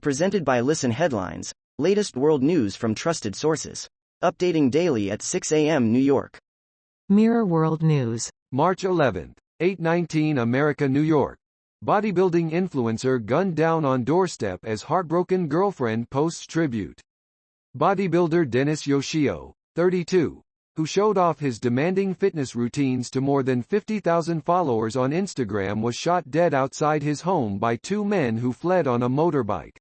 Presented by Listen Headlines, latest world news from trusted sources. Updating daily at 6 a.m. New York. Mirror World News. March 11, 8:19 America, New York. Bodybuilding influencer gunned down on doorstep as heartbroken girlfriend posts tribute. Bodybuilder Dennis Yoshio, 32, who showed off his demanding fitness routines to more than 50,000 followers on Instagram, was shot dead outside his home by two men who fled on a motorbike.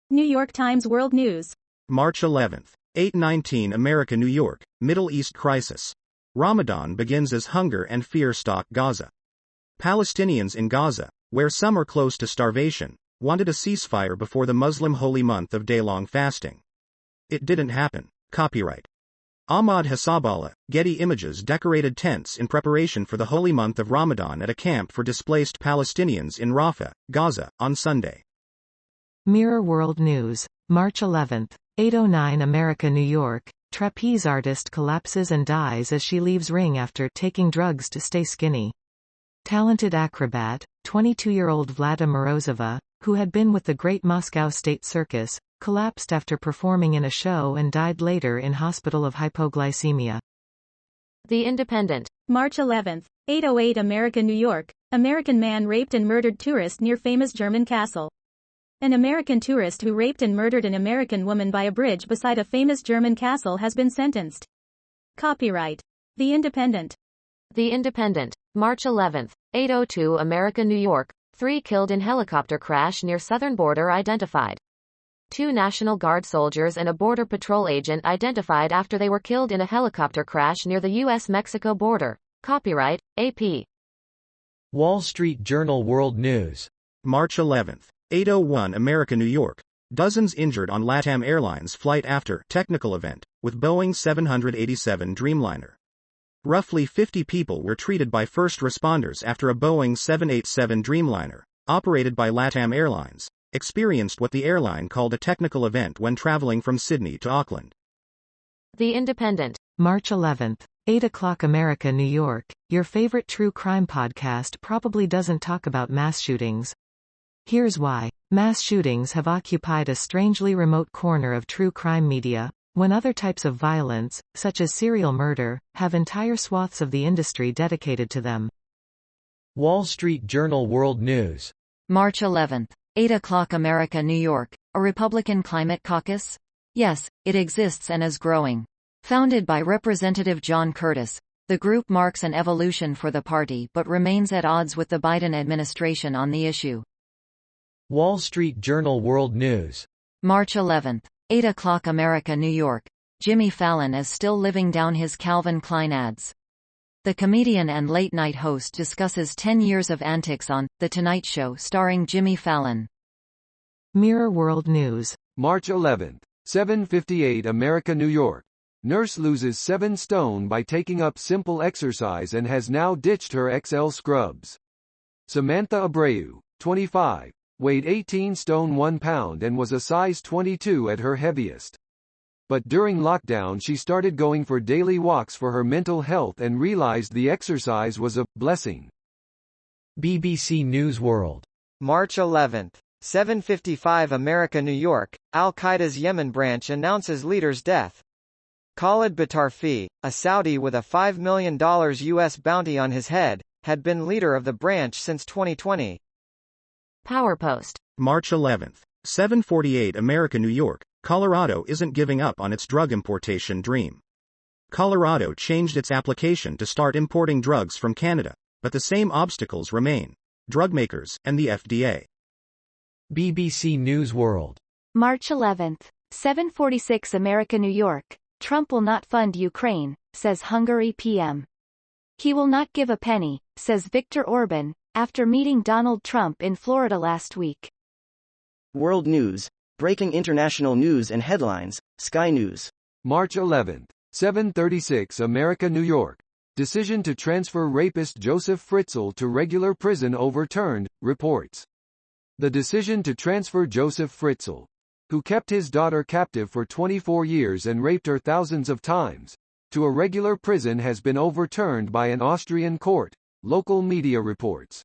New York Times World News. March 11, 8:19 America, New York. Middle East crisis. Ramadan begins as hunger and fear stalk Gaza. Palestinians in Gaza, where some are close to starvation, wanted a ceasefire before the Muslim holy month of day-long fasting. It didn't happen. Copyright Ahmad Hassaballah. Getty Images. Decorated tents in preparation for the holy month of Ramadan at a camp for displaced Palestinians in Rafah, Gaza, on Sunday. Mirror World News. March 11, 8:09 America, New York. Trapeze artist collapses and dies as she leaves ring after taking drugs to stay skinny. Talented acrobat, 22-year-old Vlada Morozova, who had been with the Great Moscow State Circus, collapsed after performing in a show and died later in hospital of hypoglycemia. The Independent. March 11, 8:08 America, New York. American man raped and murdered tourist near famous German castle. An American tourist who raped and murdered an American woman by a bridge beside a famous German castle has been sentenced. Copyright The Independent. The Independent. March 11, 8:02 America, New York. 3 killed in helicopter crash near southern border identified. 2 National Guard soldiers and a Border Patrol agent identified after they were killed in a helicopter crash near the U.S.-Mexico border. Copyright AP. Wall Street Journal World News. March 11, 8:01 America, New York. Dozens injured on LATAM Airlines flight after technical event with Boeing 787 Dreamliner. Roughly 50 people were treated by first responders after a Boeing 787 Dreamliner, operated by LATAM Airlines, experienced what the airline called a technical event when traveling from Sydney to Auckland. The Independent. March 11, 8 o'clock America, New York. Your favorite true crime podcast probably doesn't talk about mass shootings. Here's why. Mass shootings have occupied a strangely remote corner of true crime media, when other types of violence, such as serial murder, have entire swaths of the industry dedicated to them. Wall Street Journal World News. March 11, 8 o'clock America, New York. A Republican Climate Caucus? Yes, it exists and is growing. Founded by Representative John Curtis, the group marks an evolution for the party but remains at odds with the Biden administration on the issue. Wall Street Journal World News. March 11, 8 o'clock America, New York. Jimmy Fallon is still living down his Calvin Klein ads. The comedian and late-night host discusses 10 years of antics on The Tonight Show starring Jimmy Fallon. Mirror World News. March 11, 7:58 America, New York. Nurse loses 7 stone by taking up simple exercise and has now ditched her XL scrubs. Samantha Abreu, 25, weighed 18 stone 1 pound and was a size 22 at her heaviest. But during lockdown she started going for daily walks for her mental health and realized the exercise was a blessing. BBC News World. March 11, 7:55 America, New York. Al-Qaeda's Yemen branch announces leader's death. Khalid Batarfi, a Saudi with a $5 million U.S. bounty on his head, had been leader of the branch since 2020. PowerPost. March 11, 7:48 America, New York. Colorado isn't giving up on its drug importation dream. Colorado changed its application to start importing drugs from Canada, but the same obstacles remain: drug makers and the FDA. BBC News World. March 11, 7:46 America, New York. Trump will not fund Ukraine, says Hungary PM. He will not give a penny, says Viktor Orban, after meeting Donald Trump in Florida last week. World News. Breaking international news and headlines. Sky News. March 11, 7:36 America, New York. Decision to transfer rapist Joseph Fritzl to regular prison overturned, reports. The decision to transfer Joseph Fritzl, who kept his daughter captive for 24 years and raped her thousands of times, to a regular prison has been overturned by an Austrian court, local media reports.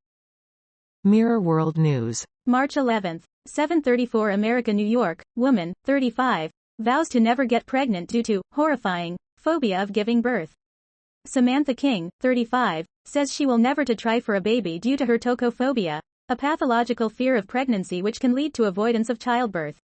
Mirror World News. March 11, 7:34 America, New York, woman, 35, vows to never get pregnant due to horrifying phobia of giving birth. Samantha King, 35, says she will never to try for a baby due to her tocophobia, a pathological fear of pregnancy which can lead to avoidance of childbirth.